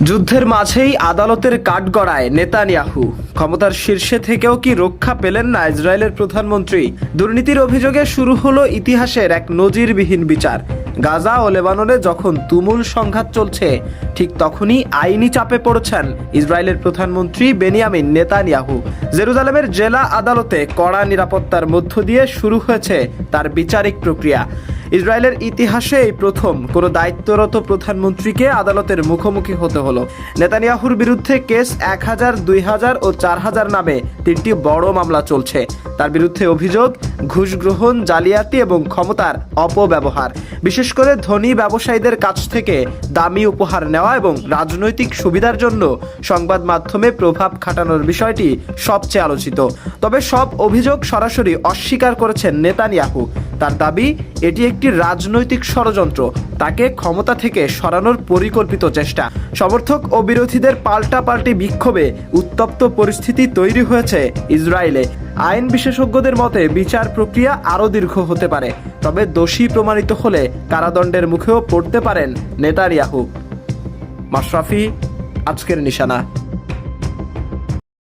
যুদ্ধের মাঝেই আদালতের কাঠগড়ায় নেতানিয়াহু। ক্ষমতার শীর্ষে থেকেও কি রক্ষা পেলেন না ইসরায়েলের প্রধানমন্ত্রী? দুর্নীতির অভিযোগে শুরু হলো ইতিহাসের এক নজিরবিহীন বিচার। গাজা ও লেবাননে যখন তুমুল সংঘাত চলছে, ঠিক তখনই আইনি চাপে পড়েছেন ইসরায়েলের প্রধানমন্ত্রী বেনিয়ামিন নেতানিয়াহু। জেরুজালেমের জেলা আদালতে কড়া নিরাপত্তার মধ্য দিয়ে শুরু হয়েছে তার বিচারিক প্রক্রিয়া। ইসরায়েলের ইতিহাসে এই প্রথম কোনো দায়িত্বরত প্রধানমন্ত্রীকে আদালতের মুখোমুখি হতে হলো। নেতানিয়াহুর বিরুদ্ধে কেস 1000, 2000 ও 4000 নামে 3টি বড় মামলা চলছে। তার বিরুদ্ধে অভিযোগ ঘুষ গ্রহণ, জালিয়াতি এবং ক্ষমতার অপব্যবহার, বিশেষ করে ধনী ব্যবসায়ীদের কাছ থেকে দামি উপহার নেওয়া এবং রাজনৈতিক সুবিধার জন্য সংবাদ মাধ্যমে প্রভাব খাটানোর বিষয়টি সবচেয়ে আলোচিত। তবে সব অভিযোগ সরাসরি অস্বীকার করেছেন নেতানিয়াহু। তার দাবি, এটি একটি রাজনৈতিক ষড়যন্ত্র, তাকে ক্ষমতা থেকে সরানোর পরিকল্পিত চেষ্টা। সমর্থক ও বিরোধীদের পাল্টাপাল্টি বিক্ষোভে উত্তপ্ত পরিস্থিতি তৈরি হয়েছে ইসরায়েলে। আইন বিশেষজ্ঞদের মতে বিচার প্রক্রিয়া আরও দীর্ঘ হতে পারে, তবে দোষী প্রমাণিত হলে কারাদণ্ডের মুখেও পড়তে পারেন নেতানিয়াহু। মাশরাফি, আজকের নিশানা।